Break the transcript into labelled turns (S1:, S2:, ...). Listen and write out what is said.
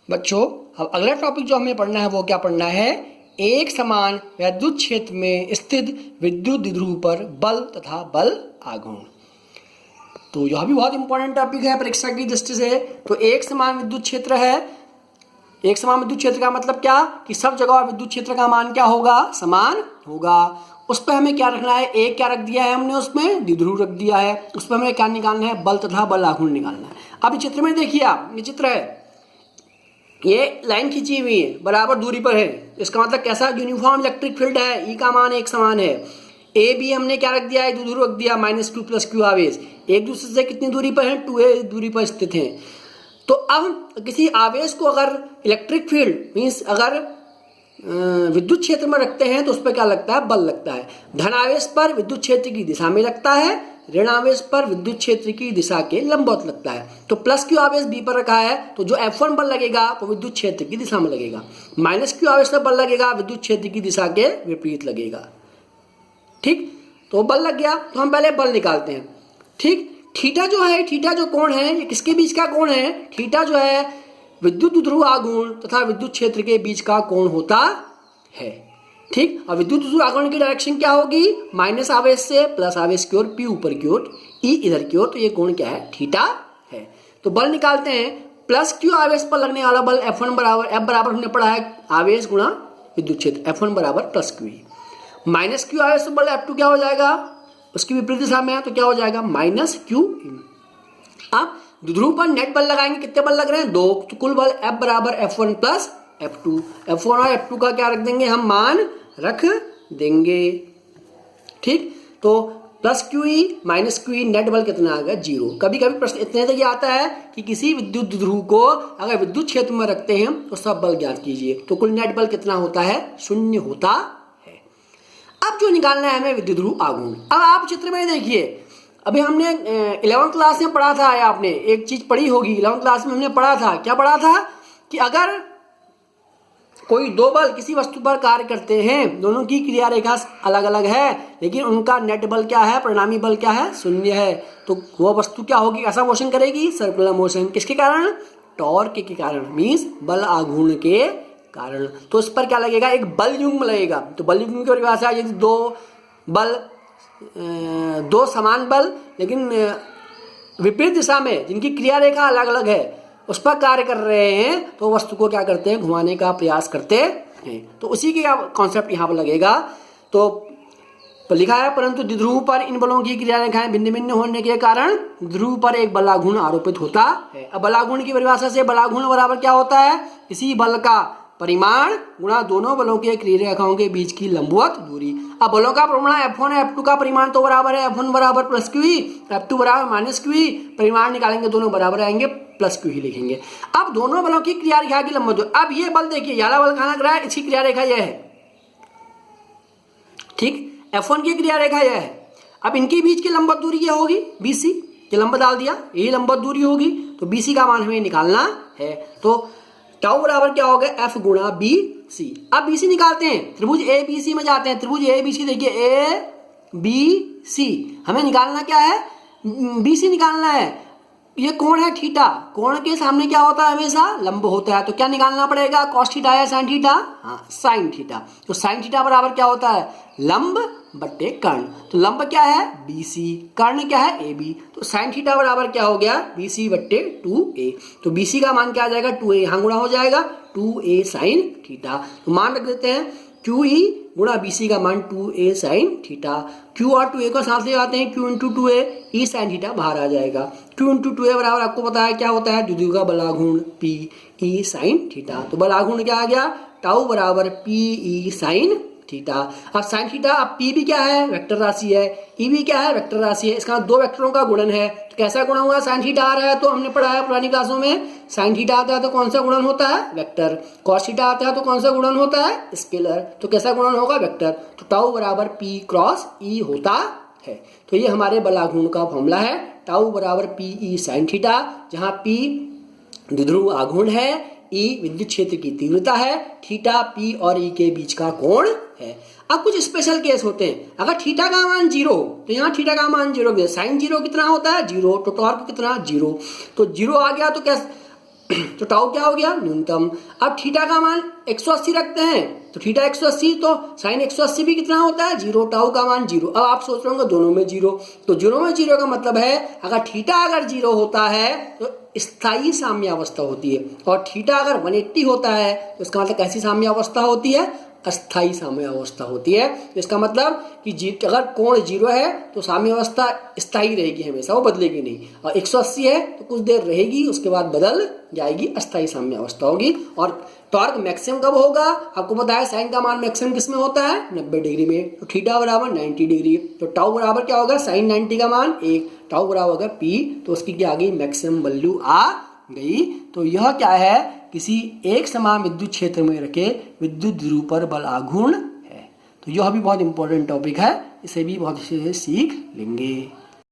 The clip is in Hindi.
S1: बच्चों अब अगला टॉपिक जो हमें पढ़ना है वो क्या पढ़ना है, एक समान विद्युत क्षेत्र में स्थित विद्युत द्विध्रुव पर बल तथा बल आघूर्ण। तो यह भी बहुत इंपॉर्टेंट टॉपिक है परीक्षा की दृष्टि से। तो एक समान विद्युत क्षेत्र है, एक समान विद्युत क्षेत्र का मतलब क्या कि सब जगह विद्युत क्षेत्र का मान क्या होगा, समान होगा। उस पर हमें क्या रखना है, एक क्या रख दिया है हमने, उसमें द्विध्रुव रख दिया है। उस पर हमें क्या निकालना है, बल तथा बल आघूर्ण निकालना है। अब इस चित्र में देखिए आप, ये चित्र है, ये लाइन खींची हुई है, बराबर दूरी पर है। इसका मतलब कैसा, यूनिफॉर्म इलेक्ट्रिक फील्ड है, ई का मान एक समान है। ए बी हमने क्या रख दिया है, द्विध्रुव रख दिया, -q + q आवेश एक दूसरे से कितनी दूरी पर है, 2a दूरी पर स्थित हैं। तो अब किसी आवेश को अगर इलेक्ट्रिक फील्ड मीन्स अगर विद्युत क्षेत्र में रखते हैं तो उस पर क्या लगता है, बल लगता है। धन आवेश पर विद्युत क्षेत्र की दिशा में लगता है, ऋण आवेश पर विद्युत क्षेत्र की दिशा के लंबवत लगता है। तो +q आवेश बी पर रखा है तो जो F1 बल लगेगा वो विद्युत क्षेत्र की दिशा में लगेगा, -q आवेश पर बल लगेगा विद्युत क्षेत्र की दिशा के विपरीत लगेगा। ठीक, तो बल लग गया तो हम पहले बल निकालते हैं। ठीक, थीटा जो है, थीटा जो कोण है ये किसके बीच का कोण है, थीटा जो है विद्युत द्विध्रुव आघूर्ण तथा विद्युत क्षेत्र के बीच का कोण होता है। ठीक, और विद्युत द्विध्रुव आघूर्ण की डायरेक्शन क्या होगी, माइनस आवेश से प्लस आवेश की ओर, पी ऊपर की ओर, ई इधर की ओर, तो ये कोण क्या है, थीटा है। तो बल निकालते हैं, +q आवेश पर लगने वाला बल F1 बराबर, F बराबर हमने पढ़ा है आवेश गुणा विद्युत क्षेत्र, F1 बराबर +q। -q आवेश पर बल F2 क्या हो जाएगा, उसकी विपरीत दिशा में है तो क्या हो जाएगा, -q। अब द्विध्रुव पर नेट बल लगाएंगे, कितने बल लग रहे हैं, 2, तो कुल बल F बराबर F1 + F2। F1 और F2 का क्या रख देंगे, हम मान रख देंगे। ठीक, तो +QE -QE नेट बल कितना आ गया, 0। कभी कभी प्रश्न इतने तक आता है कि किसी विद्युत द्विध्रुव को अगर विद्युत क्षेत्र में रखते हैं तो सब बल ज्ञात कीजिए, तो कुल नेट बल कितना होता है, 0 होता है। अब जो निकालना है हमें विद्युत ध्रुव आघूर्ण। अब आप चित्र में देखिए, अभी हमने 11th क्लास में पढ़ा था, या आपने एक चीज पढ़ी होगी 11th क्लास में, हमने पढ़ा था, क्या पढ़ा था कि अगर कोई दो बल किसी वस्तु पर कार्य करते हैं, दोनों की क्रिया रेखा अलग अलग है लेकिन उनका नेट बल क्या है, परिणामी बल क्या है, 0 है, तो वह वस्तु क्या होगी, ऐसा मोशन करेगी, सर्कुलर मोशन। किसके कारण, टॉर्क के कारण, मीन्स बल आघूर्ण के कारण। तो इस पर क्या लगेगा, एक बल युग्म लगेगा। तो बल युग्म की परिभाषा, यदि दो समान बल लेकिन विपरीत दिशा में जिनकी क्रिया रेखा अलग अलग है उस पर कार्य कर रहे हैं तो वस्तु को क्या करते हैं, घुमाने का प्रयास करते हैं। तो उसी के कॉन्सेप्ट यहाँ पर लगेगा। तो लिखा है, परंतु द्विध्रुव पर इन बलों की क्रिया रेखाएं भिन्न भिन्न होने के कारण ध्रुव पर एक बलाघूर्ण आरोपित होता है। अब बलाघूर्ण की परिभाषा से बलाघूर्ण बराबर क्या होता है, किसी बल का परिमाण गुणा दोनों बलों के क्रिया रेखाओं के बीच की लंबवत दूरी। अब बलों का परिमाण F1 है, F2 का परिमाण तो बराबर है, F1 बराबर +QE, F2 बराबर -QE। परिमाण निकालेंगे दोनों बराबर आएंगे, +Q ही लिखेंगे। अब दोनों बलों की क्रिया रेखा की लंबवत दूरी। अब ये बल देखिए, याला बल कहाँ लग रहा है, इसकी क्रिया रेखा यह है। ठीक, F1 की क्रिया रेखा यह है। अब इनके बीच की लंबवत दूरी यह होगी, BC। ये लंब डाल दिया, यही लंबवत दूरी होगी, तो BC का मान हमें निकालना है। तो टाउ बराबर क्या होगा, F गुणा BC। अब BC निकालते हैं, त्रिभुज ABC में जाते हैं। त्रिभुज ABC देखिए, ABC हमें निकालना क्या है, BC निकालना है। ये कोण है थीटा, कोण के सामने क्या होता है, हमेशा लंब होता है। तो क्या निकालना पड़ेगा, cos थीटा या sin थीटा, हाँ sin थीटा। तो sin थीटा बराबर क्या होता है, लंब बट्टे कर्ण। तो लंब क्या है, BC, कर्ण क्या है, AB। तो sin थीटा बराबर क्या हो गया, BC बट्टे 2A। तो BC का मान क्या आ जाएगा, 2A, यहाँ गुणा हो जाएगा 2A sin थीटा। तो मान रख देते हैं, QE गुणा BC का मान 2A sin थीटा। Q और 2A को साथ ले जाते हैं, Q into 2A, E sin theta बाहर आ जाएगा। Q इंटू 2A बराबर आपको पता है क्या होता है, द्विध्रुव का बलाघूर्ण P E sin थीटा। तो बलाघूर्ण क्या आ गया, टाउ बराबर PE sin थीटा। अब साइन थीटा, अब पी भी क्या है, वेक्टर राशि है, ई भी क्या है, वेक्टर राशि है। इसका दो वेक्टरों का गुणन है। तो कैसा गुणन हुआ, साइन थीटा आ रहा है तो हमने पढ़ा है पुरानी क्लासों में, साइन थीटा आता है तो कौन सा गुणन होता है, वेक्टर। कॉस थीटा आता है तो कौन सा गुणन होता है, स्केलर। तो कैसा गुणन होगा, वेक्टर। तो टाउ बराबर पी क्रॉस ई होता है। तो ये हमारे बलाघूर्ण का फॉर्मूला है, टाउ बराबर पी ई साइन थीटा, जहाँ पी द्विध्रुव आघूर्ण है, ई विद्युत क्षेत्र की तीव्रता है, थीटा पी और ई के बीच का कोण है। अब कुछ स्पेशल केस होते हैं, अगर थीटा का मान 0 तो यहाँ थीटा का मान 0, साइन 0 कितना होता है 0, तो टॉर्क कितना 0। तो 0 आ गया तो क्या तो टाउ क्या हो गया, न्यूनतम। अब थीटा का मान 180 रखते हैं, तो थीटा 180, तो साइन 180 भी कितना होता है, 0। टाउ का मान 0। अब आप सोच रहे होंगे दोनों में 0, तो दोनों में 0 का मतलब है अगर थीटा अगर 0 होता है तो स्थायी साम्यावस्था होती है, और थीटा अगर 180 होता है तो इसका मतलब कैसी साम्यावस्था होती है, अस्थायी साम्यावस्था होती है। तो इसका मतलब कि अगर कोण 0 है तो साम्यावस्था स्थायी रहेगी हमेशा, वो बदलेगी नहीं, और 180 है तो कुछ देर रहेगी उसके बाद बदल जाएगी, अस्थायी साम्यावस्था होगी। और टॉर्क मैक्सिमम कब होगा, आपको पता है साइन का मान मैक्सिमम किस में होता है, 90 डिग्री में। तो थीटा बराबर 90 डिग्री, तो टाउ बराबर क्या होगा, साइन 90 का मान 1, टाउ बराबर होगा पी, तो उसकी क्या आ गई, मैक्सिमम वैल्यू आ गई। तो यह क्या है, किसी एक समान विद्युत क्षेत्र में रखे विद्युत ध्रुव पर बल आघूर्ण है। तो यह भी बहुत इंपॉर्टेंट टॉपिक है, इसे भी बहुत अच्छे से सीख लेंगे।